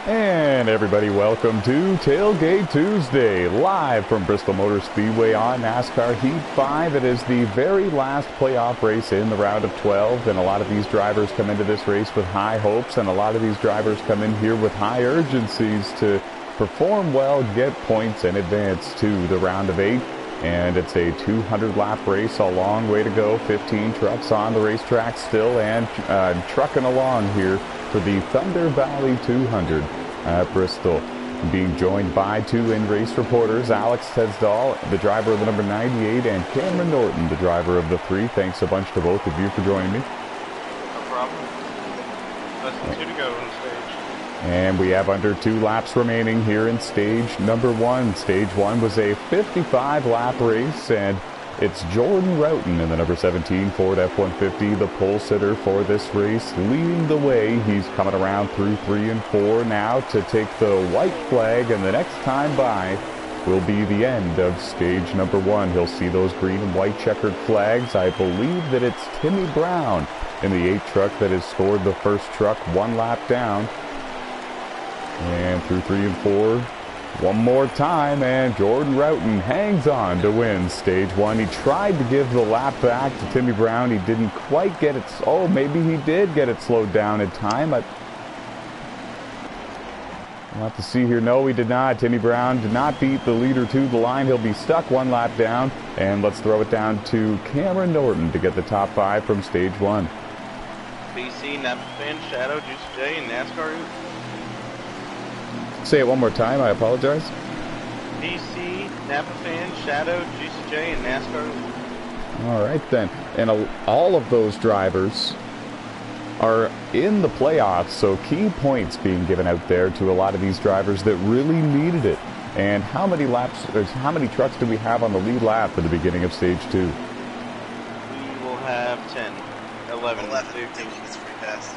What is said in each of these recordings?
And everybody, welcome to Tailgate Tuesday, live from Bristol Motor Speedway on NASCAR Heat 5. It is the very last playoff race in the round of 12, and a lot of these drivers come into this race with high hopes, and a lot of these drivers come in here with high urgencies to perform well, get points, and advance to the round of 8. And it's a 200-lap race, a long way to go. 15 trucks on the racetrack still, and trucking along here for the Thunder Valley 200 at Bristol. Being joined by two in-race reporters, Alex Tesdall, the driver of the number 98, and Cameron Norton, the driver of the 3. Thanks a bunch to both of you for joining me. No problem. Less than 2 to go on stage. And we have under 2 laps remaining here in stage number 1. Stage 1 was a 55-lap race, and it's Jordan Roughton in the number 17 Ford F-150, the pole sitter for this race, leading the way. He's coming around through 3 and 4 now to take the white flag, and the next time by will be the end of stage number 1. He'll see those green and white checkered flags. I believe that it's Timmy Brown in the 8 truck that has scored the first truck 1 lap down. And through 3 and 4, one more time, and Jordan Roughton hangs on to win stage 1. He tried to give the lap back to Timmy Brown. He didn't quite get it. Oh, maybe he did get it slowed down in time. We'll have to see here. No, he did not. Timmy Brown did not beat the leader to the line. He'll be stuck 1 lap down. And let's throw it down to Cameron Norton to get the top 5 from stage 1. BC, Napa Fan, Shadow, Juicy J, and NASCAR Heat. Say it one more time. I apologize. DC, Napa Fan, Shadow, Juicy J, and NASCAR Heat. All right, then. And all of those drivers are in the playoffs, so key points being given out there to a lot of these drivers that really needed it. And how many trucks do we have on the lead lap at the beginning of stage 2? We will have 10. 11. It's pretty fast.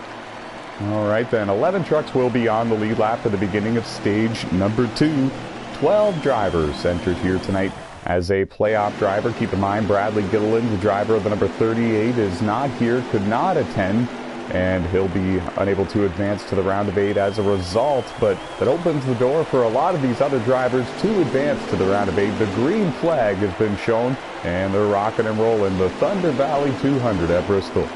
All right, then. 11 trucks will be on the lead lap at the beginning of stage number 2. 12 drivers entered here tonight as a playoff driver. Keep in mind, Bradley Gilliland, the driver of the number 38, is not here, could not attend, and he'll be unable to advance to the round of 8 as a result. But that opens the door for a lot of these other drivers to advance to the round of 8. The green flag has been shown, and they're rocking and rolling the Thunder Valley 200 at Bristol.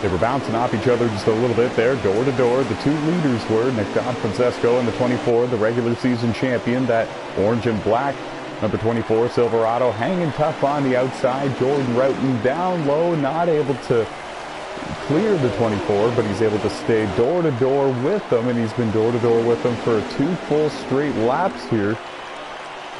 They were bouncing off each other just a little bit there, door to door. The 2 leaders were Nick Francesco in the 24, the regular season champion, that orange and black number 24 Silverado, hanging tough on the outside. Jordan Roughton down low, not able to clear the 24, but he's able to stay door to door with them, and he's been door to door with them for 2 full straight laps here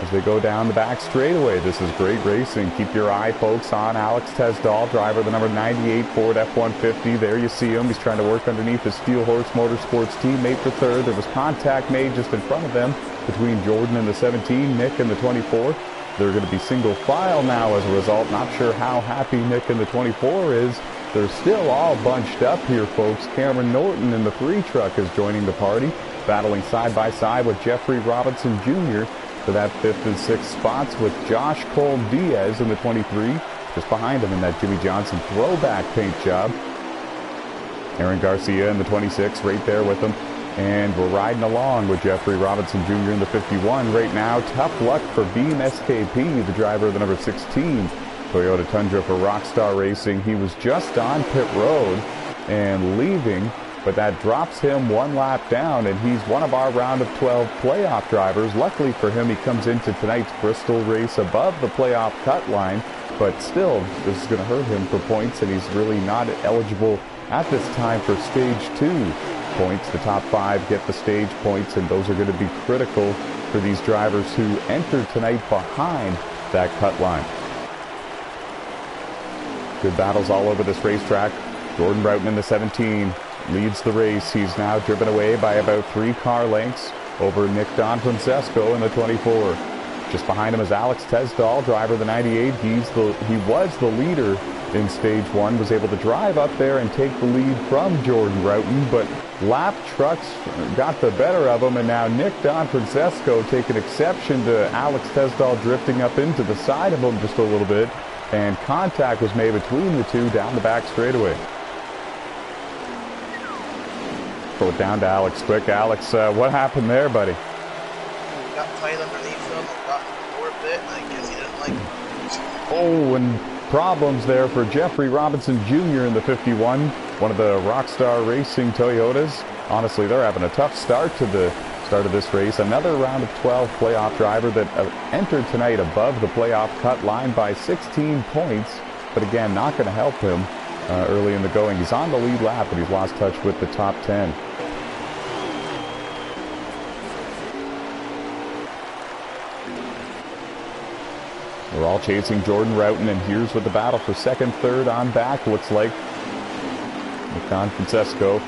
as they go down the back straightaway. This is great racing. Keep your eye, folks, on Alex Tesdall, driver of the number 98 Ford F-150. There you see him. He's trying to work underneath his Steel Horse Motorsports teammate for 3rd. There was contact made just in front of them between Jordan and the 17, Nick and the 24. They're going to be single file now as a result. Not sure how happy Nick and the 24 is. They're still all bunched up here, folks. Cameron Norton in the 3 truck is joining the party, battling side by side with Jeffrey Robinson Jr. for that 5th and 6th spots, with Josh Cole Diaz in the 23, just behind him in that Jimmy Johnson throwback paint job. Aaron Garcia in the 26, right there with him. And we're riding along with Jeffrey Robinson Jr. in the 51 right now. Tough luck for Beam SKP, the driver of the number 16 Toyota Tundra for Rockstar Racing. He was just on pit road and leaving, but that drops him 1 lap down, and he's one of our round of 12 playoff drivers. Luckily for him, he comes into tonight's Bristol race above the playoff cut line, but still, this is going to hurt him for points, and he's really not eligible at this time for stage 2 points. The top 5 get the stage points, and those are going to be critical for these drivers who entered tonight behind that cut line. Good battles all over this racetrack. Jordan Roughton in the 17 leads the race. He's now driven away by about 3 car lengths over Nick Francesco in the 24. Just behind him is Alex Tesdall, driver of the 98. He was the leader in stage 1, was able to drive up there and take the lead from Jordan Roughton, but lap trucks got the better of him, and now Nick Francesco taking exception to Alex Tesdall drifting up into the side of him just a little bit, and contact was made between the two down the back straightaway. Throw it down to Alex quick. Alex, what happened there, buddy? Got tight underneath him, got the door a bit, and I guess he didn't like it. Oh, and problems there for Jeffrey Robinson Jr. in the 51, one of the Rockstar Racing Toyotas. Honestly, they're having a tough start to the start of this race. Another round of 12 playoff driver that entered tonight above the playoff cut line by 16 points, but again, not going to help him early in the going. He's on the lead lap, but he's lost touch with the top 10. We're all chasing Jordan Roughton, and here's what the battle for second, third on back looks like. Don Francesco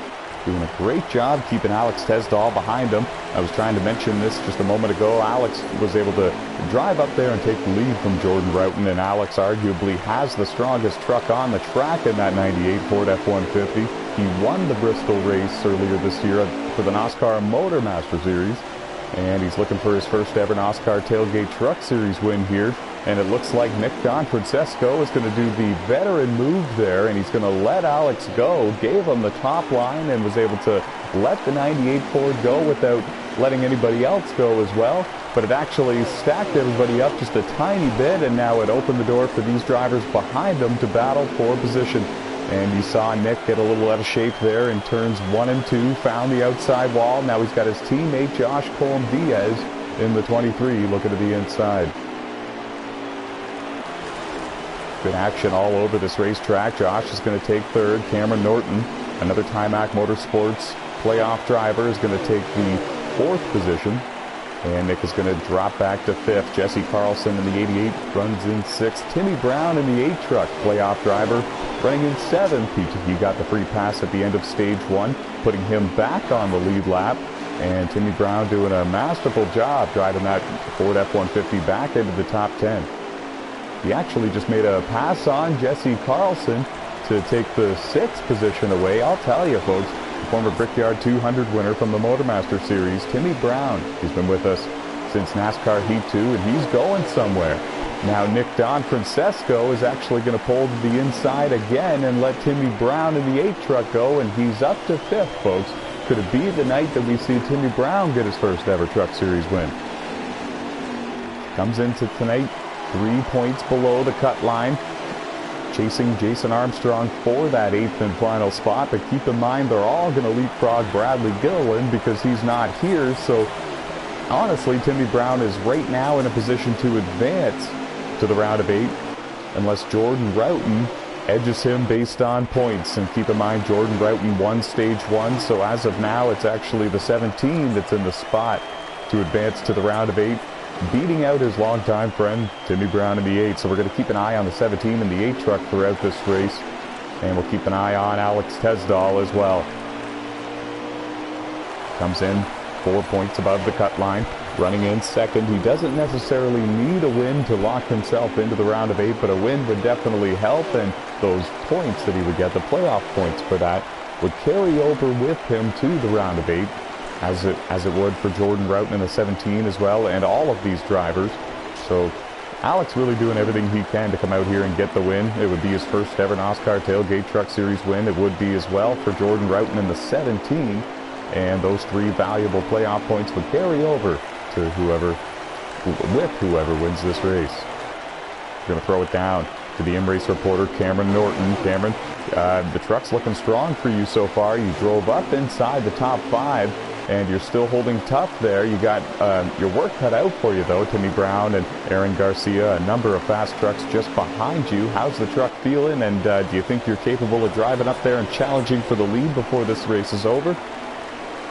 doing a great job keeping Alex Tesdall behind him. I was trying to mention this just a moment ago. Alex was able to drive up there and take the lead from Jordan Roughton, and Alex arguably has the strongest truck on the track in that 98 Ford F-150. He won the Bristol race earlier this year for the NASCAR Motormaster Series, and he's looking for his first ever NASCAR Tailgate Truck Series win here. And it looks like Nick Francesco is going to do the veteran move there, and he's going to let Alex go. Gave him the top line and was able to let the 98 Ford go without letting anybody else go as well. But it actually stacked everybody up just a tiny bit, and now it opened the door for these drivers behind him to battle for position. And you saw Nick get a little out of shape there in turns 1 and 2, found the outside wall. Now he's got his teammate Josh Colm-Diaz in the 23 looking to the inside. Good action all over this racetrack. Josh is going to take third. Cameron Norton, another Timac Motorsports playoff driver, is going to take the fourth position. And Nick is going to drop back to fifth. Jesse Carlson in the 88 runs in sixth. Timmy Brown in the 8 truck playoff driver running in seventh. He got the free pass at the end of stage 1, putting him back on the lead lap. And Timmy Brown doing a masterful job driving that Ford F-150 back into the top 10. He actually just made a pass on Jesse Carlson to take the 6th position away. I'll tell you, folks, the former Brickyard 200 winner from the Motormaster Series, Timmy Brown. He's been with us since NASCAR Heat 2, and he's going somewhere. Now Nick Francesco is actually going to pull to the inside again and let Timmy Brown in the 8 truck go, and he's up to 5th, folks. Could it be the night that we see Timmy Brown get his first ever Truck Series win? Comes into tonight 3 points below the cut line, chasing Jason Armstrong for that 8th and final spot. But keep in mind, they're all going to leapfrog Bradley Gilliland because he's not here. So honestly, Timmy Brown is right now in a position to advance to the round of 8 unless Jordan Roughton edges him based on points. And keep in mind, Jordan Roughton won stage 1, so as of now it's actually the 17 that's in the spot to advance to the round of 8, beating out his longtime friend Timmy Brown in the 8. So we're going to keep an eye on the 17 and the 8 truck throughout this race, and we'll keep an eye on Alex Tesdall as well. Comes in 4 points above the cut line, running in second. He doesn't necessarily need a win to lock himself into the round of 8, but a win would definitely help, and those points that he would get, the playoff points for that, would carry over with him to the round of 8. As it would for Jordan Roughton in the 17 as well, and all of these drivers. So Alex really doing everything he can to come out here and get the win. It would be his first ever NASCAR Tailgate Truck Series win. It would be as well for Jordan Roughton in the 17, and those 3 valuable playoff points would carry over to whoever wins this race. We're going to throw it down to the M-Race reporter, Cameron Norton. Cameron, the truck's looking strong for you so far. You drove up inside the top 5, and you're still holding tough there. You got your work cut out for you, though. Timmy Brown and Aaron Garcia, a number of fast trucks just behind you. How's the truck feeling, and do you think you're capable of driving up there and challenging for the lead before this race is over?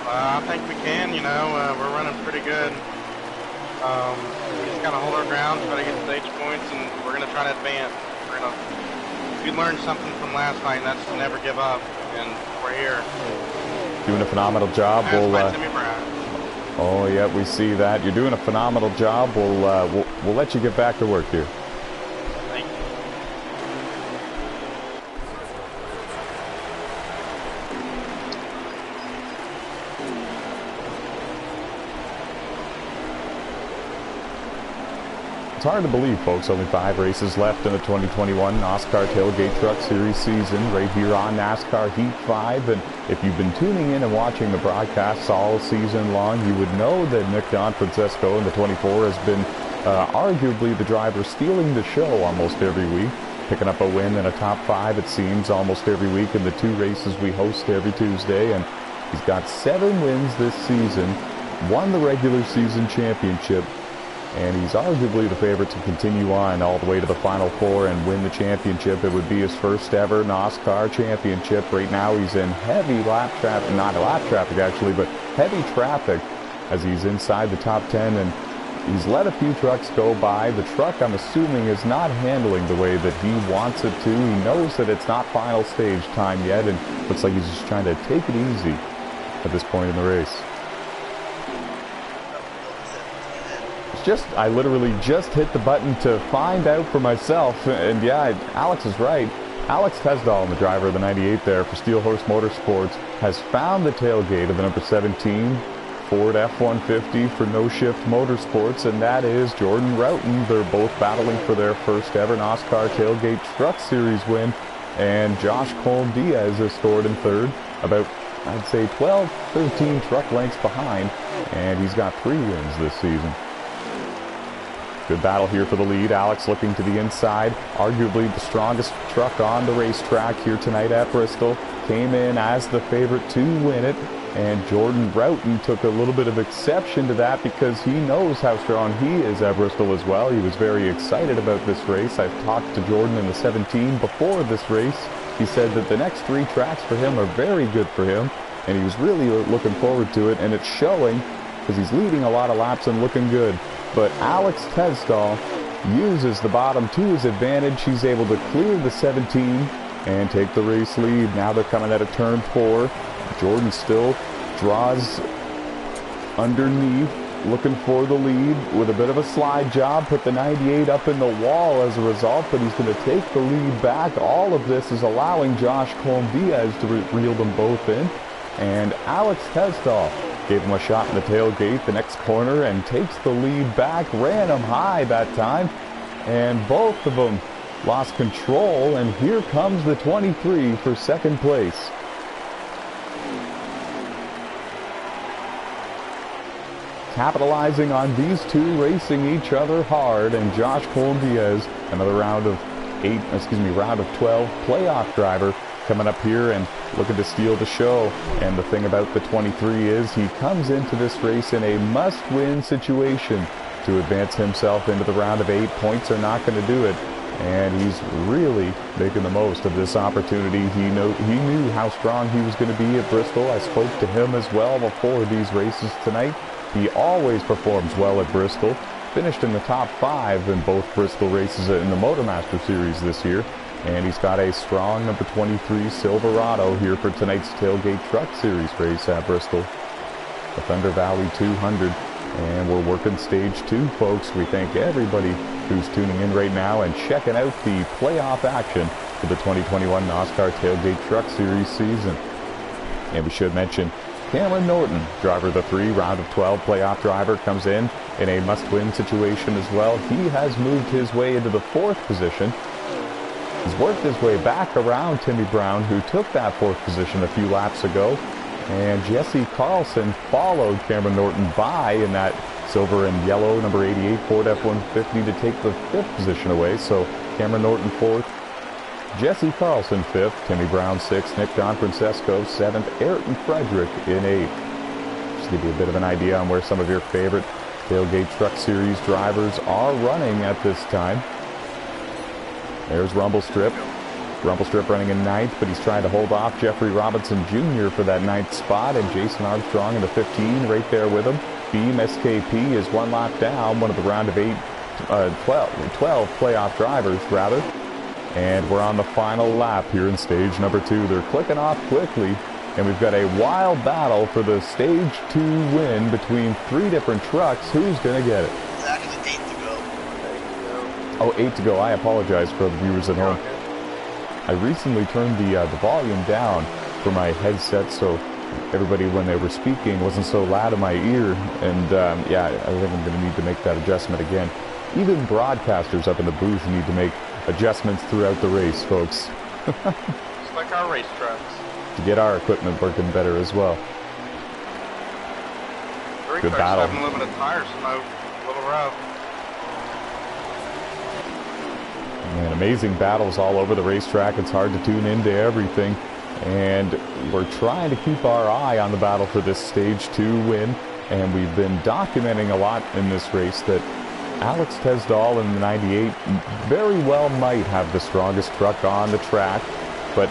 I think we can, we're running pretty good. We just got to hold our ground, try to get stage points, and we're going to try to advance. We learned something from last night, and that's to never give up, and we're here. Doing a phenomenal job. Oh yeah, we see that. You're doing a phenomenal job. We'll let you get back to work here. Thank you. It's hard to believe, folks, only 5 races left in the 2021 NASCAR Tailgate Truck Series season right here on NASCAR Heat 5. And if you've been tuning in and watching the broadcasts all season long, you would know that Nick Francesco in the 24 has been arguably the driver stealing the show almost every week, picking up a win in a top 5, it seems, almost every week in the 2 races we host every Tuesday. And he's got 7 wins this season, won the regular season championship, and he's arguably the favorite to continue on all the way to the Final 4 and win the championship. It would be his first ever NASCAR championship. Right now he's in heavy lap traffic, not lap traffic actually, but heavy traffic as he's inside the top 10, and he's let a few trucks go by. The truck, I'm assuming, is not handling the way that he wants it to. He knows that it's not final stage time yet, and looks like he's just trying to take it easy at this point in the race. I literally just hit the button to find out for myself, and yeah, Alex is right. Alex Tesdahl, the driver of the 98 there for Steel Horse Motorsports, has found the tailgate of the number 17 Ford F-150 for No Shift Motorsports, and that is Jordan Roughton. They're both battling for their first ever NASCAR Tailgate Truck Series win, and Josh Colm-Diaz is scored in third, about, I'd say, 12, 13 truck lengths behind, and he's got 3 wins this season. Good battle here for the lead. Alex looking to the inside. Arguably the strongest truck on the racetrack here tonight at Bristol. Came in as the favorite to win it. And Jordan Roughton took a little bit of exception to that because he knows how strong he is at Bristol as well. He was very excited about this race. I've talked to Jordan in the 17 before this race. He said that the next 3 tracks for him are very good for him. And he was really looking forward to it. And it's showing because he's leading a lot of laps and looking good. But Alex Tesdahl uses the bottom to his advantage. He's able to clear the 17 and take the race lead. Now they're coming out of turn 4. Jordan still draws underneath, looking for the lead with a bit of a slide job. Put the 98 up in the wall as a result, but he's going to take the lead back. All of this is allowing Josh Colm-Diaz to reel them both in. And Alex Tesdahl gave him a shot in the tailgate, the next corner, and takes the lead back. Ran him high that time, and both of them lost control, and here comes the 23 for second place. Capitalizing on these 2 racing each other hard, and Josh Colm-Diaz, another round of 12 playoff driver, coming up here and looking to steal the show. And the thing about the 23 is he comes into this race in a must-win situation to advance himself into the round of 8. Points are not going to do it, and he's really making the most of this opportunity. He knew how strong he was going to be at Bristol. I spoke to him as well before these races tonight. He always performs well at Bristol. Finished in the top 5 in both Bristol races in the Motormaster Series this year. And he's got a strong number 23 Silverado here for tonight's Tailgate Truck Series race at Bristol, the Thunder Valley 200. And we're working stage 2, folks. We thank everybody who's tuning in right now and checking out the playoff action for the 2021 NASCAR Tailgate Truck Series season. And we should mention Cameron Norton, driver of the 3, round of 12 playoff driver, comes in a must-win situation as well. He has moved his way into the 4th position. He's worked his way back around Timmy Brown, who took that 4th position a few laps ago. And Jesse Carlson followed Cameron Norton by in that silver and yellow number 88 Ford F-150 to take the 5th position away. So Cameron Norton 4th, Jesse Carlson 5th, Timmy Brown 6th, Nick Francesco 7th, Ayrton Frederick in 8th. Just to give you a bit of an idea on where some of your favorite Tailgate Truck Series drivers are running at this time. There's Rumble Strip. Rumble Strip running in 9th, but he's trying to hold off Jeffrey Robinson Jr. for that 9th spot, and Jason Armstrong in the 15 right there with him. Beam SKP is 1 lap down, one of the round of 12 playoff drivers, rather. And we're on the final lap here in stage number 2. They're clicking off quickly, and we've got a wild battle for the stage 2 win between 3 different trucks. Who's going to get it? It's actually 8 to go. Oh, 8 to go. I apologize for the viewers at home. I recently turned the volume down for my headset, so everybody, when they were speaking, wasn't so loud in my ear. And yeah, I think I'm going to need to make that adjustment again. Even broadcasters up in the booth need to make adjustments throughout the race, folks. Just like our race trucks. To get our equipment working better as well. Good battle. Having a little bit of tire smoke, a little rough. And amazing battles all over the racetrack. It's hard to tune into everything. And we're trying to keep our eye on the battle for this Stage 2 win. And we've been documenting a lot in this race that Alex Tesdall in the 98 very well might have the strongest truck on the track. But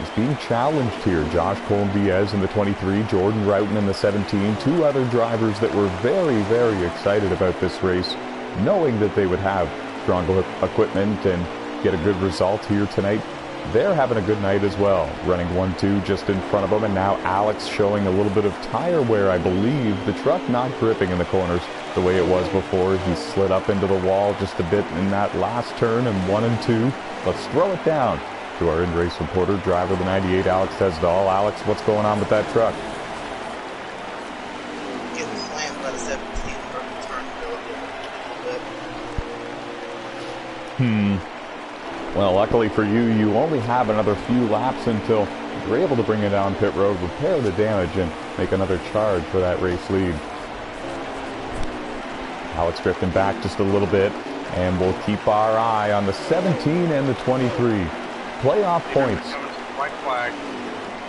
he's being challenged here. Josh Colm-Diaz in the 23, Jordan Roughton in the 17, two other drivers that were very, very excited about this race, knowing that they would have stronger equipment and get a good result here tonight. They're having a good night as well, running 1-2 just in front of them, and now Alex showing a little bit of tire wear, I believe. The truck not gripping in the corners the way it was before. He slid up into the wall just a bit in that last turn in 1 and 2. Let's throw it down to our in-race reporter, driver of the 98, Alex Tesdall. Alex, what's going on with that truck? Getting slammed by the 17 turn a little bit. Well, luckily for you, you only have another few laps until you're able to bring it down pit road, repair the damage, and make another charge for that race lead. Alex drifting back just a little bit, and we'll keep our eye on the 17 and the 23. Playoff points. White flag.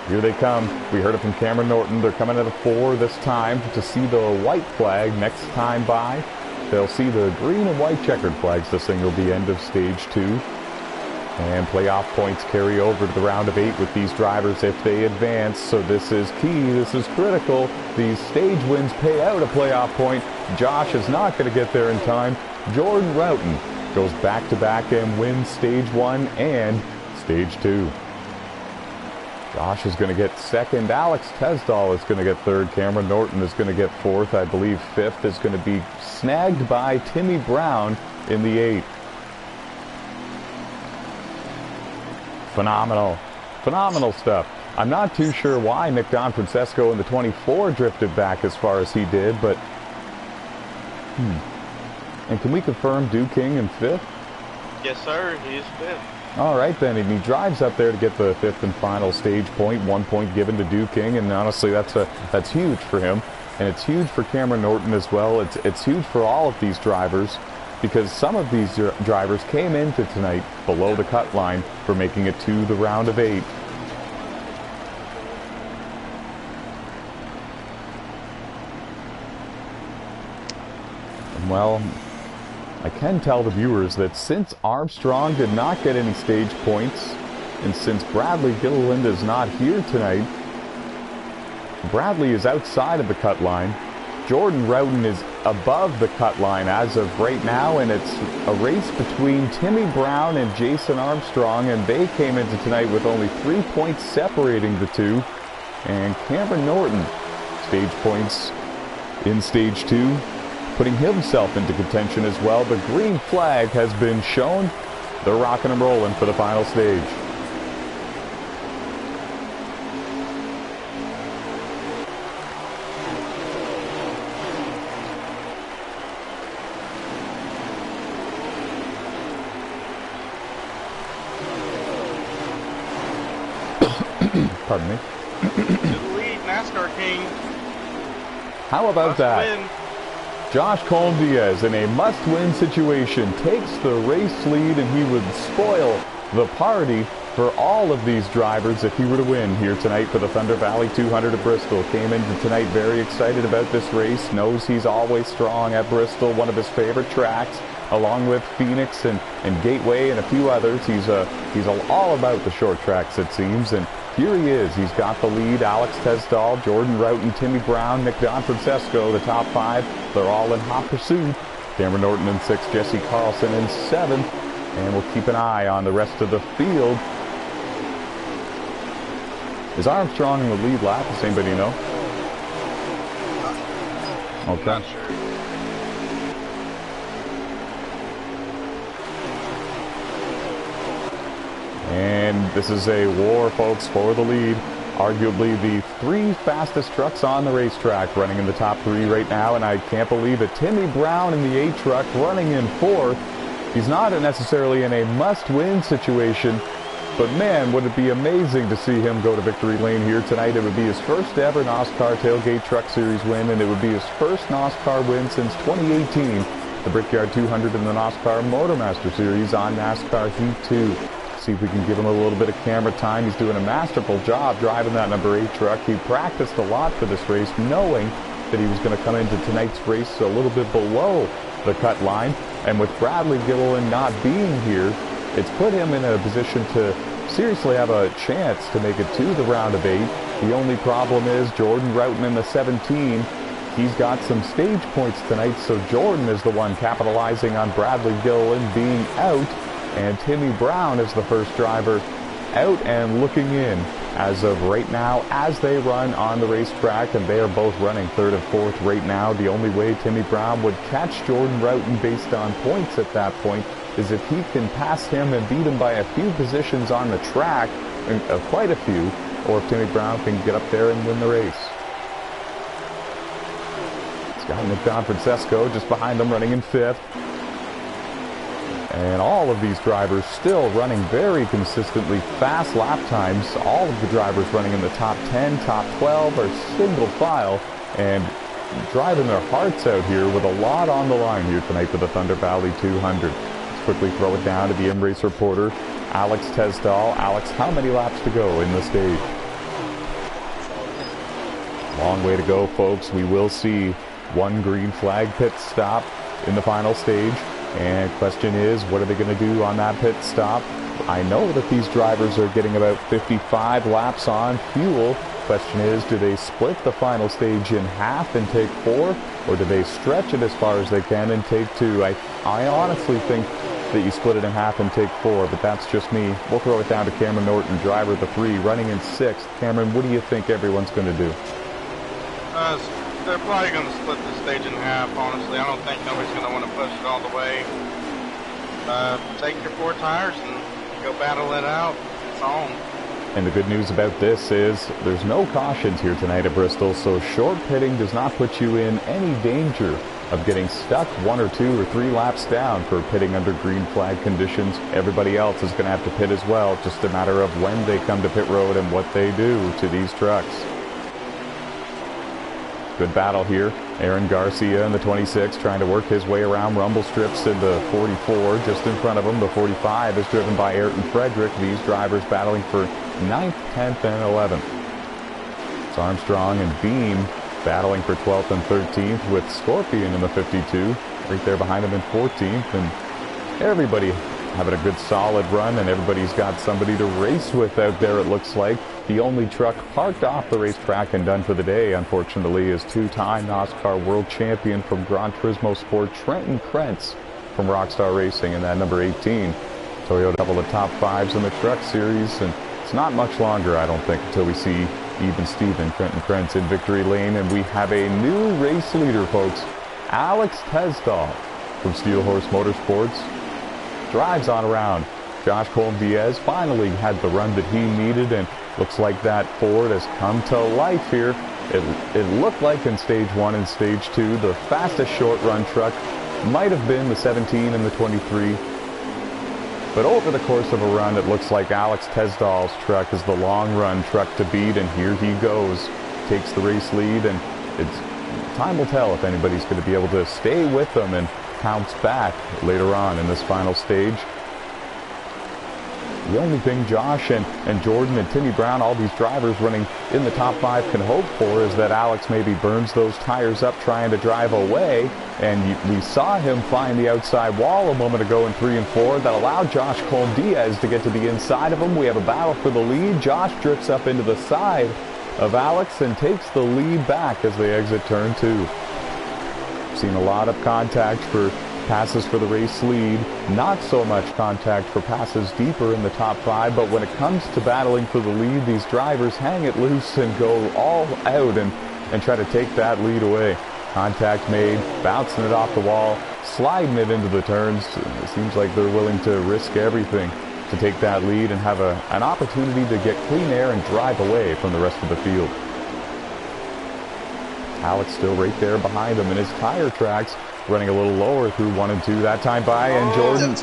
Here they come. We heard it from Cameron Norton. They're coming at a 4 this time to see the white flag next time by. They'll see the green and white checkered flags to signal the end of Stage 2. And playoff points carry over to the round of 8 with these drivers if they advance. So this is key. This is critical. These stage wins pay out a playoff point. Josh is not going to get there in time. Jordan Roughton goes back-to-back and wins Stage 1 and Stage 2. Josh is going to get second. Alex Tesdall is going to get third. Cameron Norton is going to get fourth. I believe fifth is going to be snagged by Timmy Brown in the 8th. Phenomenal stuff. I'm not too sure why Nick Don Francesco in the 24 drifted back as far as he did, but And can we confirm Dew King in 5th? Yes, sir. He is 5th. All right, then. And he drives up there to get the 5th and final stage point. 1 point given to Dew King, and honestly, that's huge for him. And it's huge for Cameron Norton as well. It's huge for all of these drivers, because some of these drivers came into tonight below the cut line for making it to the round of 8. And well, I can tell the viewers that since Armstrong did not get any stage points, and since Bradley Gilliland is not here tonight, Bradley is outside of the cut line. Jordan Roughton is above the cut line as of right now, and it's a race between Timmy Brown and Jason Armstrong, and they came into tonight with only 3 points separating the two. And Cameron Norton, stage points in Stage 2, putting himself into contention as well. The green flag has been shown. They're rocking and rolling for the final stage. Pardon me. To the lead, NASCAR King. How about that? Win. Josh Colm-Diaz, in a must-win situation, takes the race lead, and he would spoil the party for all of these drivers if he were to win here tonight for the Thunder Valley 200 at Bristol. Came into tonight very excited about this race, knows he's always strong at Bristol, one of his favorite tracks, along with Phoenix and Gateway and a few others. He's all about the short tracks, it seems, and here he is. He's got the lead. Alex Tesdall, Jordan Roughton, Timmy Brown, Nick Don Francesco, the top 5. They're all in hot pursuit. Cameron Norton in 6th, Jesse Carlson in 7th, and we'll keep an eye on the rest of the field. Is Armstrong in the lead lap? Does anybody know? Okay. Not sure. And this is a war, folks, for the lead. arguably the 3 fastest trucks on the racetrack, running in the top 3 right now, and I can't believe it. Timmy Brown in the 8 truck running in 4th. He's not necessarily in a must-win situation, but man, would it be amazing to see him go to victory lane here tonight. It would be his first ever NASCAR Tailgate Truck Series win, and it would be his first NASCAR win since 2018, the Brickyard 200 in the NASCAR Motormaster Series on NASCAR Heat 2. See if we can give him a little bit of camera time. He's doing a masterful job driving that number 8 truck. He practiced a lot for this race, knowing that he was going to come into tonight's race a little bit below the cut line, and with Bradley Gilliland not being here, it's put him in a position to seriously have a chance to make it to the round of 8. The only problem is Jordan Roughton in the 17. He's got some stage points tonight, so Jordan is the one capitalizing on Bradley Gilliland being out, and Timmy Brown is the first driver out and looking in as of right now as they run on the racetrack, and they are both running 3rd and 4th right now. The only way Timmy Brown would catch Jordan Roughton based on points at that point is if he can pass him and beat him by a few positions on the track, quite a few, or if Timmy Brown can get up there and win the race. Scott McDonald-Francesco just behind them, running in 5th. And all of these drivers still running very consistently fast lap times. All of the drivers running in the top 10, top 12 are single file and driving their hearts out here with a lot on the line here tonight for the Thunder Valley 200. Let's quickly throw it down to the M-Race reporter, Alex Tesdall. Alex, how many laps to go in the stage? Long way to go, folks. We will see one green flag pit stop in the final stage. And question is, what are they going to do on that pit stop? I know that these drivers are getting about 55 laps on fuel. Question is, do they split the final stage in half and take 4? Or do they stretch it as far as they can and take 2? I honestly think that you split it in half and take 4, but that's just me. We'll throw it down to Cameron Norton, driver the 3, running in 6th. Cameron, what do you think everyone's going to do? They're probably going to split the stage in half, honestly. I don't think nobody's going to want to push it all the way. Take your 4 tires and go battle it out. It's on. And the good news about this is there's no cautions here tonight at Bristol, so short pitting does not put you in any danger of getting stuck 1 or 2 or 3 laps down for pitting under green flag conditions. Everybody else is going to have to pit as well, just a matter of when they come to pit road and what they do to these trucks. Good battle here. Aaron Garcia in the 26 trying to work his way around rumble strips in the 44. Just in front of him, the 45 is driven by Ayrton Frederick. These drivers battling for 9th, 10th, and 11th. It's Armstrong and Beam battling for 12th and 13th with Scorpion in the 52. Right there behind him in 14th. And everybody having a good solid run, and everybody's got somebody to race with out there, it looks like. The only truck parked off the racetrack and done for the day, unfortunately, is 2-time NASCAR World Champion from Gran Turismo Sport, Trenton Krentz from Rockstar Racing in that number 18. Toyota double the top 5s in the Truck Series, and it's not much longer, I don't think, until we see even Steven Trenton Krentz in victory lane, and we have a new race leader, folks. Alex Tesdall from Steel Horse Motorsports drives on around. Josh Colm-Diaz finally had the run that he needed, and looks like that Ford has come to life here. It looked like in stage 1 and stage 2, the fastest short run truck might have been the 17 and the 23. But over the course of a run, it looks like Alex Tesdall's truck is the long run truck to beat, and here he goes. Takes the race lead, and time will tell if anybody's going to be able to stay with them and pounce back later on in this final stage. The only thing Josh and Jordan and Timmy Brown, all these drivers running in the top 5, can hope for is that Alex maybe burns those tires up trying to drive away. And we saw him find the outside wall a moment ago in 3 and 4 that allowed Josh Colm-Diaz to get to the inside of him. We have a battle for the lead. Josh drifts up into the side of Alex and takes the lead back as they exit turn 2. Seen a lot of contact for passes for the race lead, not so much contact for passes deeper in the top 5, but when it comes to battling for the lead, these drivers hang it loose and go all out and try to take that lead away. Contact made, bouncing it off the wall, sliding it into the turns. It seems like they're willing to risk everything to take that lead and have an opportunity to get clean air and drive away from the rest of the field. Alex still right there behind him in his tire tracks, running a little lower through 1 and 2 that time by, and Jordan.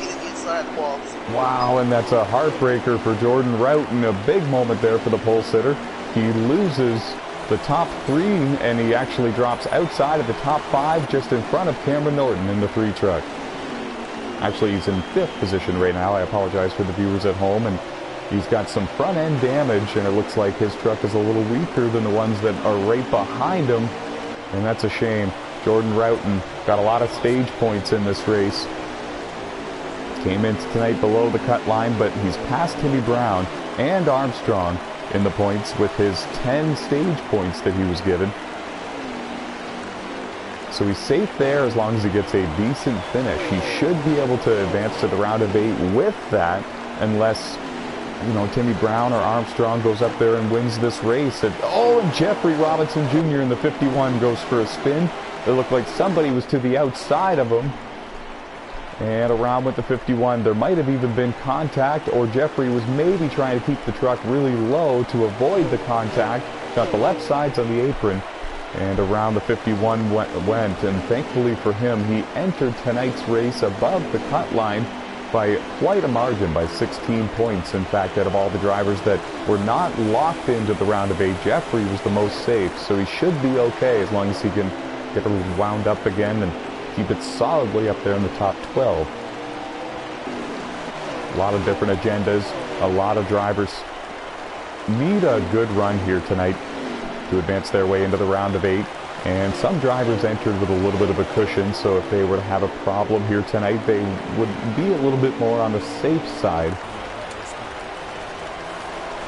Wow, and that's a heartbreaker for Jordan Roughton. A big moment there for the pole sitter. He loses the top 3, and he actually drops outside of the top 5, just in front of Cameron Norton in the 3 truck. Actually, he's in 5th position right now. I apologize for the viewers at home, and he's got some front end damage, and it looks like his truck is a little weaker than the ones that are right behind him, and that's a shame. Jordan Roughton got a lot of stage points in this race. Came in tonight below the cut line, but he's passed Timmy Brown and Armstrong in the points with his 10 stage points that he was given. So he's safe there as long as he gets a decent finish. He should be able to advance to the round of 8 with that, unless, you know, Timmy Brown or Armstrong goes up there and wins this race. And Jeffrey Robinson Jr. in the 51 goes for a spin. It looked like somebody was to the outside of him. And around with the 51, there might have even been contact, or Jeffrey was maybe trying to keep the truck really low to avoid the contact. Got the left sides on the apron, and around the 51 went, and thankfully for him, he entered tonight's race above the cut line by quite a margin, by 16 points. In fact, out of all the drivers that were not locked into the round of 8, Jeffrey was the most safe, so he should be okay as long as he can get it wound up again and keep it solidly up there in the top 12. A lot of different agendas. A lot of drivers need a good run here tonight to advance their way into the round of 8. And some drivers entered with a little bit of a cushion, so if they were to have a problem here tonight, they would be a little bit more on the safe side.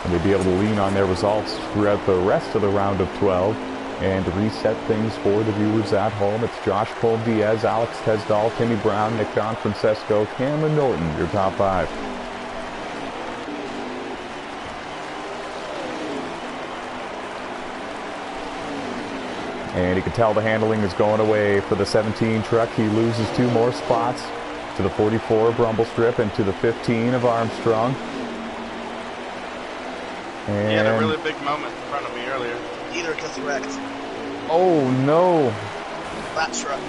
And they'd be able to lean on their results throughout the rest of the round of 12. And to reset things for the viewers at home, it's Josh Cole-Diaz, Alex Tesdall, Timmy Brown, Nick Don Francesco, Cameron Norton, your top 5. And you can tell the handling is going away for the 17 truck. He loses 2 more spots to the 44 Brumble Strip and to the 15 of Armstrong. And he had a really big moment in front of me earlier. Either because he wrecked. Oh no! That's right.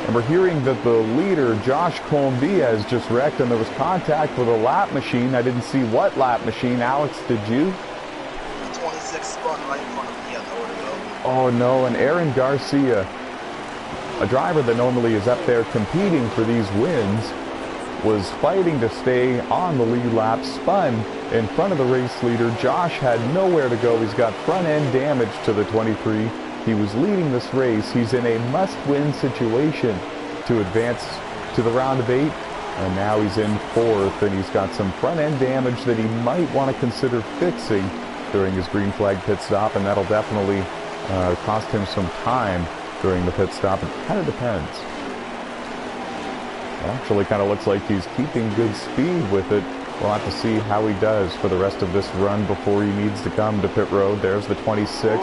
And we're hearing that the leader, Josh Cole-Diaz, just wrecked, and there was contact with a lap machine. I didn't see what lap machine. Alex, did you? The 26 spun right in front of me. I know where to go. Oh no! And Aaron Garcia, a driver that normally is up there competing for these wins, was fighting to stay on the lead lap, spun in front of the race leader. Josh had nowhere to go. He's got front end damage to the 23. He was leading this race. He's in a must-win situation to advance to the round of 8. And now he's in 4th, and he's got some front end damage that he might want to consider fixing during his green flag pit stop, and that'll definitely cost him some time during the pit stop. It kind of depends. Actually kind of looks like he's keeping good speed with it. We'll have to see how he does for the rest of this run before he needs to come to pit road. There's the 26.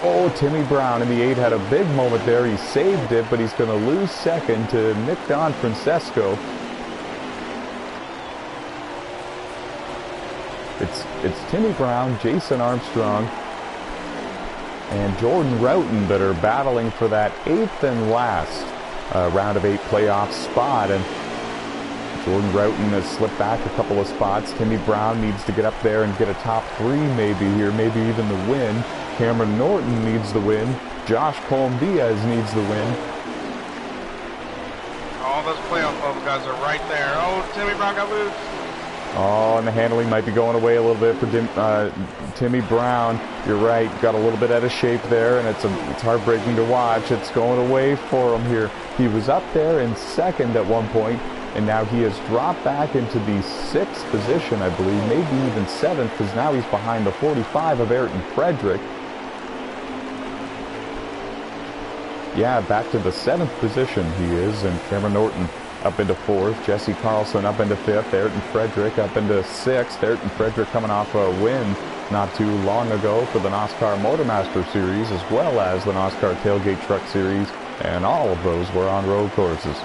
Oh, Timmy Brown in the 8 had a big moment there. He saved it, but he's going to lose second to Nick Don Francesco. It's Timmy Brown, Jason Armstrong, and Jordan Roughton that are battling for that 8th and last round of 8 playoff spot. And Jordan Roughton has slipped back a couple of spots. Timmy Brown needs to get up there and get a top 3 maybe here, maybe even the win. Cameron Norton needs the win. Josh Cole-Diaz needs the win. All those playoff level guys are right there. Oh, Timmy Brown got loose. Oh, and the handling might be going away a little bit for Timmy Brown. You're right, got a little bit out of shape there, and it's heartbreaking to watch. It's going away for him here. He was up there in 2nd at one point, and now he has dropped back into the 6th position, I believe, maybe even 7th, because now he's behind the 45 of Ayrton Frederick. Yeah, back to the 7th position he is, and Cameron Norton up into 4th, Jesse Carlson up into 5th, Ayrton Frederick up into 6th. Ayrton Frederick coming off a win not too long ago for the NASCAR Motormaster Series, as well as the NASCAR Tailgate Truck Series, and all of those were on road courses.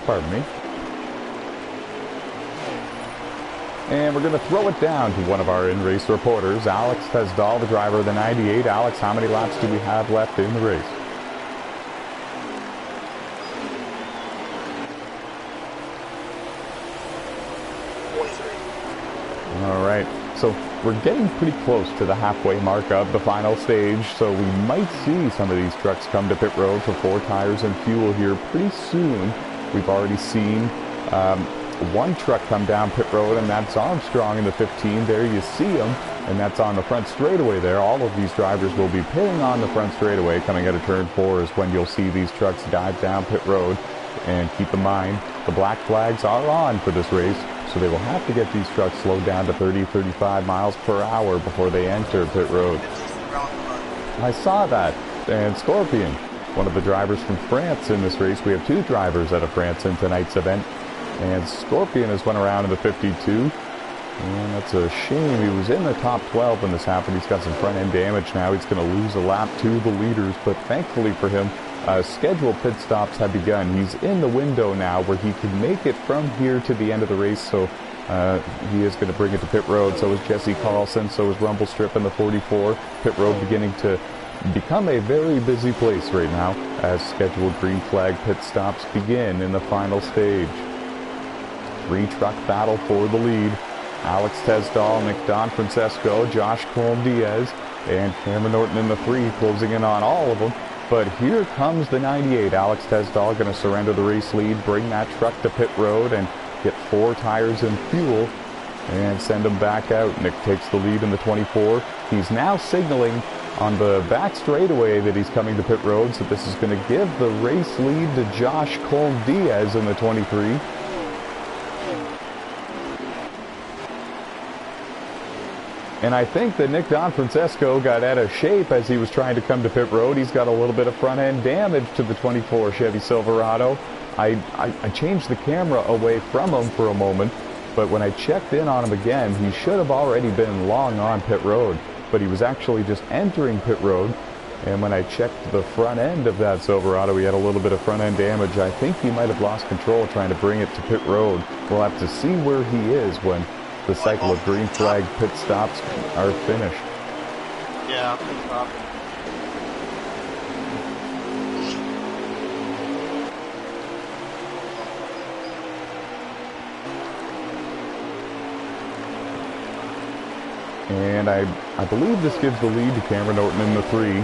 Pardon me. And we're going to throw it down to one of our in-race reporters, Alex Tesdall, the driver of the 98. Alex, how many laps do we have left in the race? All right, so we're getting pretty close to the halfway mark of the final stage, so we might see some of these trucks come to pit road for 4 tires and fuel here pretty soon. We've already seen one truck come down pit road, and that's Armstrong in the 15. There you see him, and that's on the front straightaway there. All of these drivers will be pitting on the front straightaway. Coming out of turn 4 is when you'll see these trucks dive down pit road. And keep in mind, the black flags are on for this race, so they will have to get these trucks slowed down to 30-35 miles per hour before they enter pit road. I saw that. And Scorpion, one of the drivers from France in this race. We have 2 drivers out of France in tonight's event. And Scorpion has went around in the 52. And that's a shame. He was in the top 12 when this happened. He's got some front-end damage now. He's going to lose a lap to the leaders. But thankfully for him, scheduled pit stops have begun. He's in the window now where he can make it from here to the end of the race. So he is going to bring it to pit road. So is Jesse Carlson. So is Rumble Strip in the 44. Pit road beginning to become a very busy place right now as scheduled green flag pit stops begin in the final stage. 3-truck battle for the lead. Alex Tesdall, Nick Don Francesco, Josh Colm-Diaz, and Cameron Norton in the 3, closing in on all of them. But here comes the 98. Alex Tesdall going to surrender the race lead, bring that truck to pit road, and get 4 tires and fuel, and send him back out. Nick takes the lead in the 24. He's now signaling on the back straightaway that he's coming to pit road, so this is going to give the race lead to Josh Colm-Diaz in the 23. And I think that Nick Don Francesco got out of shape as he was trying to come to pit road. He's got a little bit of front-end damage to the 24 Chevy Silverado. I changed the camera away from him for a moment, but when I checked in on him again, he should have already been long on pit road. But he was actually just entering pit road, and when I checked the front end of that Silverado, he had a little bit of front-end damage. I think he might have lost control trying to bring it to pit road. We'll have to see where he is when the cycle of green flag pit stops are finished. Yeah, pit stop. And I believe this gives the lead to Cameron Norton in the 3.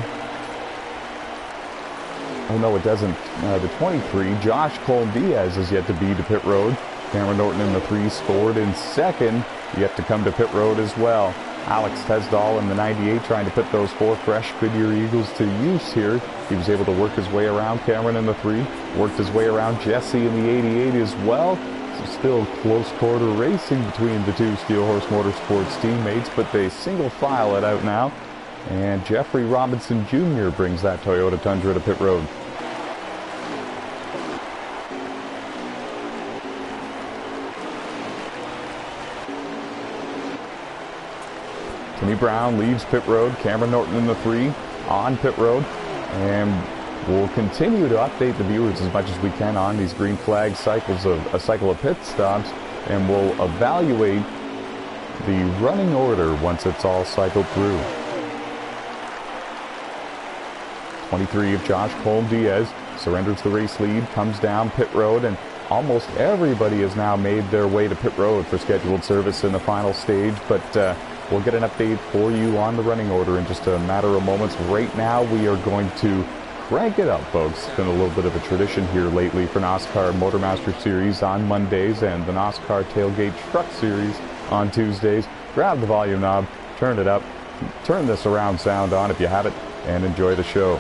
Oh no, it doesn't. The 23, Josh Colm-Diaz is yet to be to pit road. Cameron Norton in the 3 scored in second, yet to come to pit road as well. Alex Tesdall in the 98 trying to put those 4 fresh Goodyear Eagles to use here. He was able to work his way around Cameron in the 3, worked his way around Jesse in the 88 as well. So still close quarter racing between the 2 Steel Horse Motorsports teammates, but they single file it out now. And Jeffrey Robinson Jr. brings that Toyota Tundra to pit road. Timmy Brown leaves pit road. Cameron Norton in the 3 on pit road. And we'll continue to update the viewers as much as we can on these green flag cycles of a cycle of pit stops. And we'll evaluate the running order once it's all cycled through. 23 of Josh Colm-Diaz surrenders the race lead, comes down pit road, and almost everybody has now made their way to pit road for scheduled service in the final stage. But we'll get an update for you on the running order in just a matter of moments. Right now, we are going to crank it up, folks. It's been a little bit of a tradition here lately for NASCAR Motormaster Series on Mondays and the NASCAR Tailgate Truck Series on Tuesdays. Grab the volume knob, turn it up, turn this surround sound on if you have it, and enjoy the show.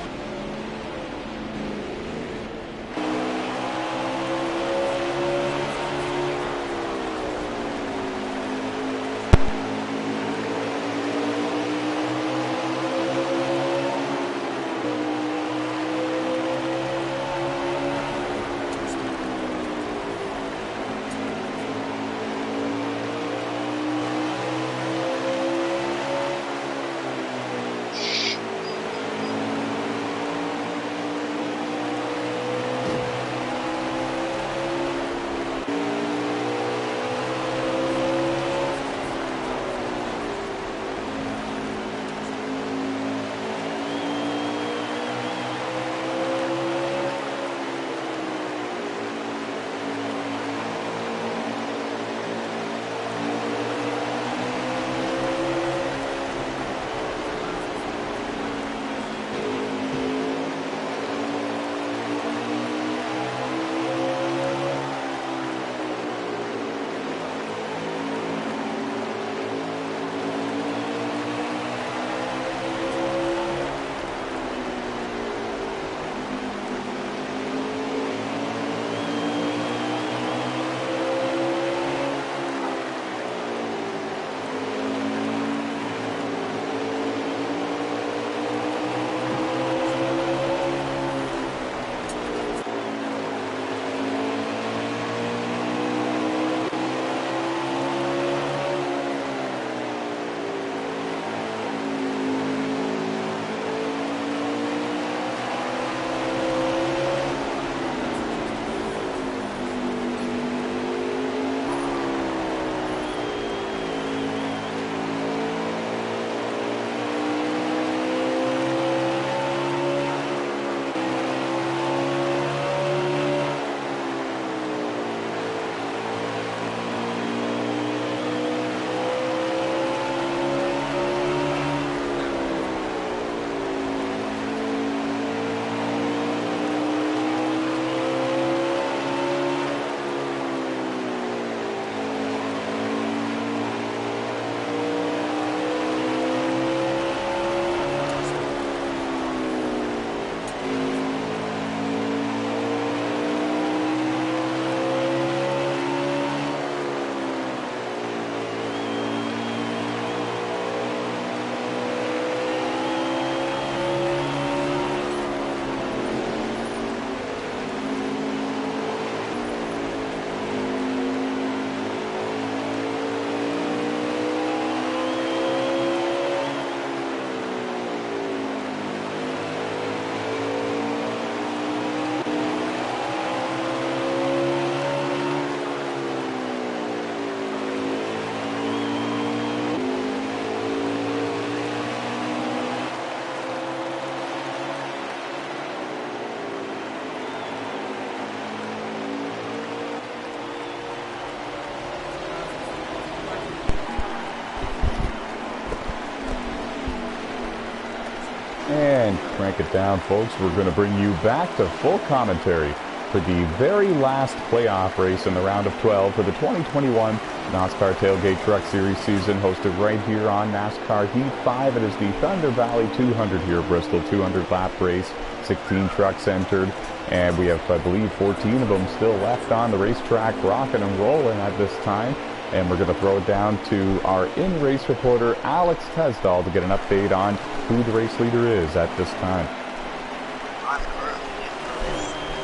crank it down, folks. We're going to bring you back to full commentary for the very last playoff race in the round of 12 for the 2021 NASCAR Tailgate Truck Series season, hosted right here on NASCAR Heat 5. It is the Thunder Valley 200 here at Bristol, 200-lap race, 16 trucks entered, and we have, I believe, 14 of them still left on the racetrack, rocking and rolling at this time. And we're going to throw it down to our in-race reporter, Alex Tesdall, to get an update on who the race leader is at this time.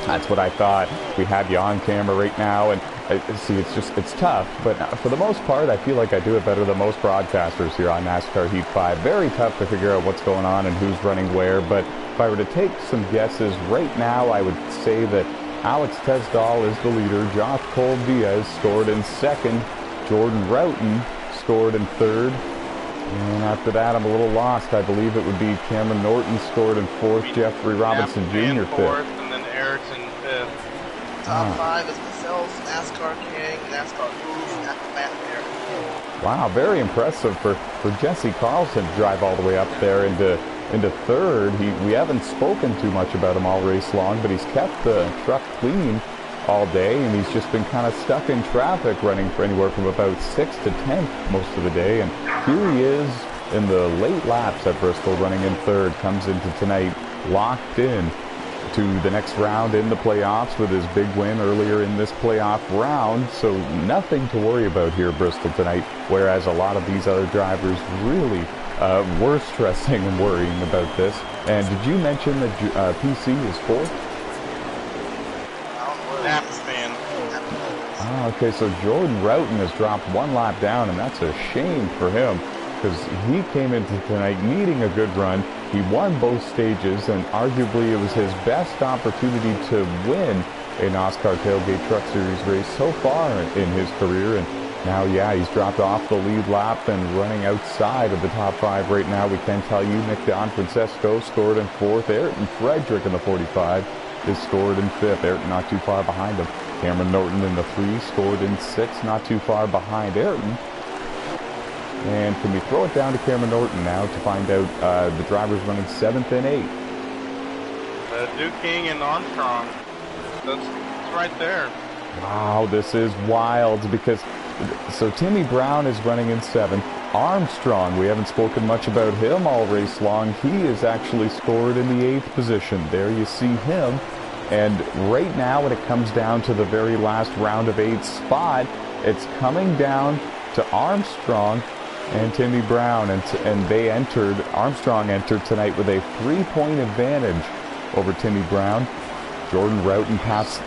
That's what I thought. We have you on camera right now, and see, it's tough, but for the most part, I feel like I do it better than most broadcasters here on NASCAR Heat 5. Very tough to figure out what's going on and who's running where, but if I were to take some guesses right now, I would say that Alex Tesdall is the leader. Josh Cole Diaz scored in second. Jordan Roughton scored in third. And after that, I'm a little lost. I believe it would be Cameron Norton scored in fourth, Jeffrey Robinson Jr. fourth, fifth. and then Erickson fifth. Top five is myself, NASCAR King, NASCAR Move, after Matt there. Wow, very impressive for Jesse Carlson to drive all the way up there into third. We haven't spoken too much about him all race long, but he's kept the truck clean all day, and he's just been kind of stuck in traffic, running for anywhere from about 6th to 10th most of the day. And here he is in the late laps at Bristol, running in third, comes into tonight locked in to the next round in the playoffs with his big win earlier in this playoff round. So nothing to worry about here at Bristol tonight, whereas a lot of these other drivers really were stressing and worrying about this. And did you mention that PC is fourth? Okay, so Jordan Roughton has dropped one lap down, and that's a shame for him because he came into tonight needing a good run. He won both stages, and arguably it was his best opportunity to win a NASCAR Tailgate Truck Series race so far in his career. And now, yeah, he's dropped off the lead lap and running outside of the top five right now. We can tell you Nick Francesco scored in fourth. Ayrton Frederick in the 45 is scored in fifth. Ayrton not too far behind him. Cameron Norton in the 3 scored in 6, not too far behind Ayrton. And can we throw it down to Cameron Norton now to find out the drivers running 7th and 8th? Duke King and Armstrong. That's right there. Wow, this is wild because so Timmy Brown is running in 7th. Armstrong, we haven't spoken much about him all race long. He is actually scored in the 8th position. There you see him. And right now, when it comes down to the very last round of 8 spot, it's coming down to Armstrong and Timmy Brown. And they Armstrong entered tonight with a 3-point advantage over Timmy Brown. Jordan Roughton passed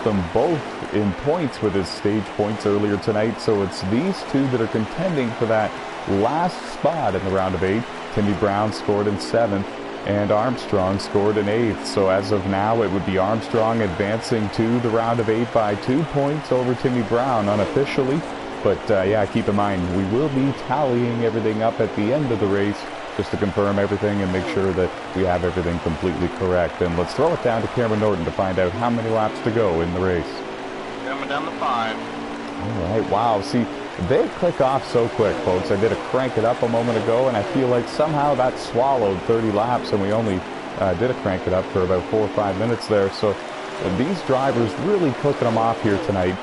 them both in points with his stage points earlier tonight. So it's these two that are contending for that last spot in the round of 8. Timmy Brown scored in 7th. And Armstrong scored in 8th. So as of now, it would be Armstrong advancing to the round of 8 by 2 points over Timmy Brown unofficially. But yeah, keep in mind, we will be tallying everything up at the end of the race just to confirm everything and make sure that we have everything completely correct. And let's throw it down to Cameron Norton to find out how many laps to go in the race. Coming down to 5. All right, wow. See, they click off so quick, folks. I did a crank it up a moment ago, and I feel like somehow that swallowed 30 laps, and we only did a crank it up for about 4 or 5 minutes there. So these drivers really clicking them off here tonight,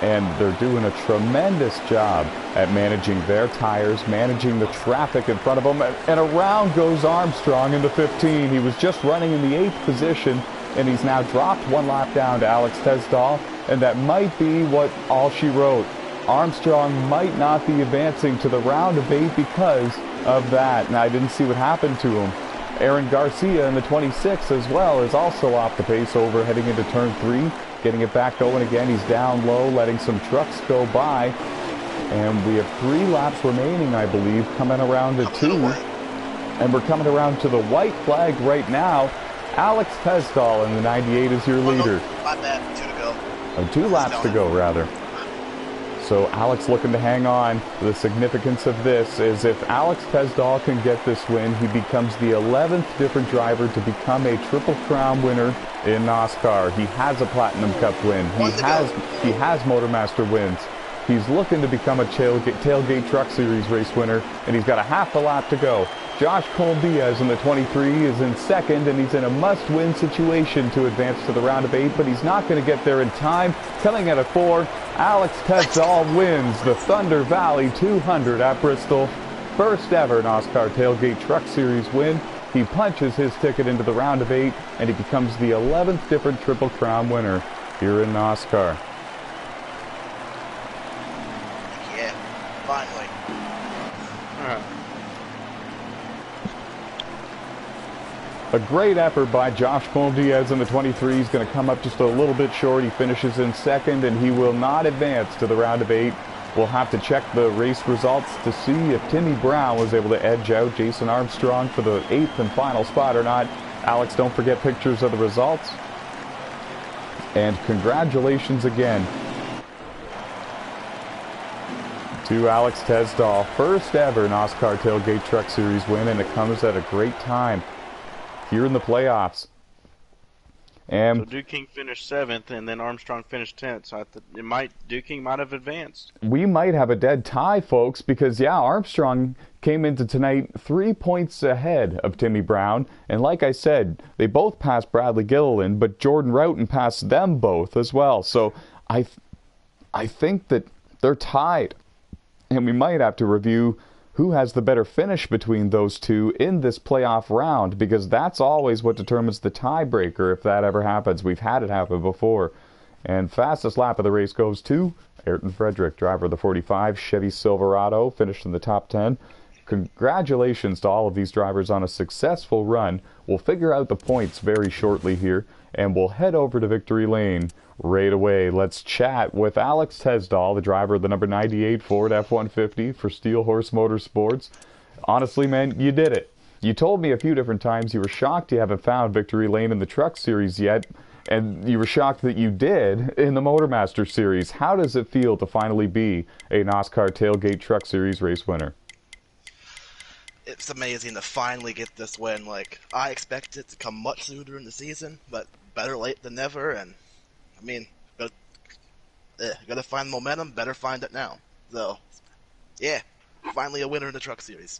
and they're doing a tremendous job at managing their tires, managing the traffic in front of them, and around goes Armstrong into 15. He was just running in the 8th position, and he's now dropped 1 lap down to Alex Tesdall, and that might be what all she wrote. Armstrong might not be advancing to the round of 8 because of that. And I didn't see what happened to him. Aaron Garcia in the 26 as well is also off the pace over heading into turn 3. Getting it back going again. He's down low, letting some trucks go by. And we have 3 laps remaining, I believe, coming around to 2. And we're coming around to the white flag right now. Alex Tesdall in the 98 is your leader. My bad, 2 to go. 2 laps to go, rather. So Alex looking to hang on. The significance of this is if Alex Tesdall can get this win, he becomes the 11th different driver to become a Triple Crown winner in NASCAR. He has a Platinum Cup win. He has Motormaster wins. He's looking to become a tailgate Truck Series race winner, and he's got a half a lap to go. Josh Cole-Diaz in the 23 is in second, and he's in a must-win situation to advance to the round of 8, but he's not going to get there in time. Coming at a 4, Alex Tezdal wins the Thunder Valley 200 at Bristol. First ever NASCAR Tailgate Truck Series win. He punches his ticket into the round of 8, and he becomes the 11th different Triple Crown winner here in NASCAR. Yeah, finally. A great effort by Josh Cole-Diaz in the 23. He's going to come up just a little bit short. He finishes in second, and he will not advance to the round of 8. We'll have to check the race results to see if Timmy Brown was able to edge out Jason Armstrong for the 8th and final spot or not. Alex, don't forget pictures of the results. And congratulations again to Alex Tezdal. First ever NASCAR Tailgate Truck Series win, and it comes at a great time here in the playoffs. And so Duke King finished 7th, and then Armstrong finished 10th. So Duke King might have advanced. We might have a dead tie, folks, because Armstrong came into tonight 3 points ahead of Timmy Brown, and like I said, they both passed Bradley Gilliland, but Jordan Roughton passed them both as well. So I think that they're tied, and we might have to review who has the better finish between those two in this playoff round, because that's always what determines the tiebreaker if that ever happens. We've had it happen before. And fastest lap of the race goes to Ayrton Frederick, driver of the 45 Chevy Silverado, finished in the top 10. Congratulations to all of these drivers on a successful run. We'll figure out the points very shortly here, and we'll head over to Victory Lane right away. Let's chat with Alex Tezdal, the driver of the number 98 Ford F-150 for Steel Horse Motorsports. Honestly, man, you did it. You told me a few different times you were shocked you haven't found Victory Lane in the Truck Series yet, and you were shocked that you did in the Motormaster Series. How does it feel to finally be a NASCAR Tailgate Truck Series race winner? It's amazing to finally get this win. Like, I expected it to come much sooner in the season, but better late than never, and I mean, gotta find momentum, better find it now. So, yeah, finally a winner in the Truck Series.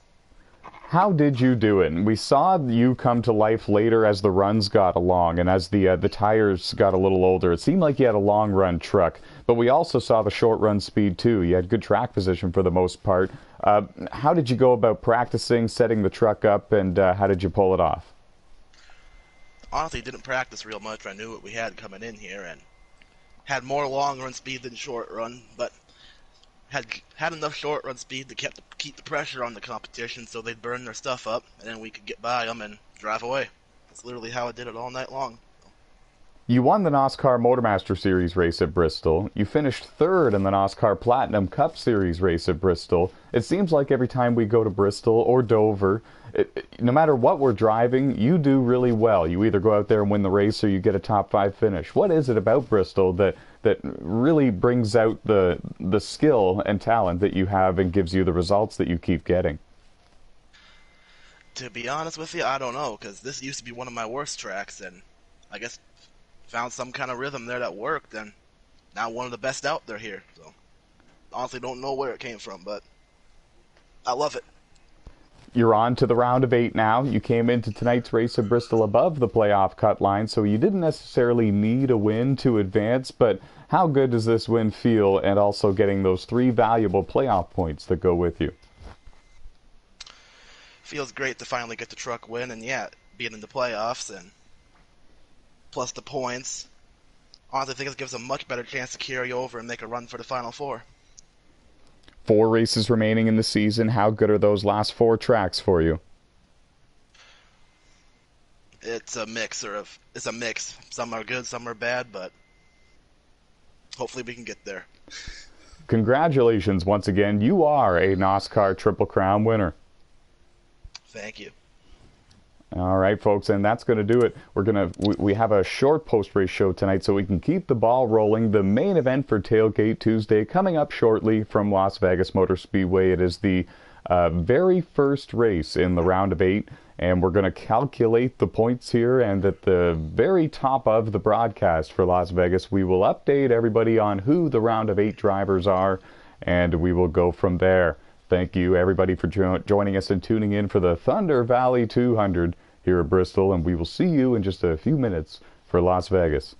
How did you do it? We saw you come to life later as the runs got along and as the tires got a little older. It seemed like you had a long run truck, but we also saw the short run speed too. You had good track position for the most part. How did you go about practicing, setting the truck up, and how did you pull it off? Honestly, didn't practice real much. I knew what we had coming in here and had more long run speed than short run, but had enough short run speed to keep the pressure on the competition so they'd burn their stuff up, and then we could get by them and drive away. That's literally how I did it all night long. You won the NASCAR Motormaster Series race at Bristol. You finished third in the NASCAR Platinum Cup Series race at Bristol. It seems like every time we go to Bristol or Dover, no matter what we're driving, you do really well. You either go out there and win the race or you get a top 5 finish. What is it about Bristol that really brings out the skill and talent that you have and gives you the results that you keep getting? To be honest with you, I don't know, because this used to be one of my worst tracks, and I guess found some kind of rhythm there that worked, and now one of the best out there here. So honestly don't know where it came from, but I love it. You're on to the round of 8 now. You came into tonight's race at Bristol above the playoff cut line, so you didn't necessarily need a win to advance, but how good does this win feel, and also getting those 3 valuable playoff points that go with you? Feels great to finally get the truck win, and yeah, being in the playoffs, and plus the points. Honestly, I think it gives a much better chance to carry over and make a run for the Final Four. 4 races remaining in the season. How good are those last 4 tracks for you? It's a mix. Some are good, some are bad, but hopefully we can get there. Congratulations once again. You are a NASCAR Triple Crown winner. Thank you. All right, folks, and that's going to do it. We have a short post-race show tonight so we can keep the ball rolling. The main event for Tailgate Tuesday coming up shortly from Las Vegas Motor Speedway. It is the very first race in the round of 8, and we're going to calculate the points here, and at the very top of the broadcast for Las Vegas, we will update everybody on who the round of 8 drivers are, and we will go from there. Thank you, everybody, for joining us and tuning in for the Thunder Valley 200 here at Bristol, and we will see you in just a few minutes for Las Vegas.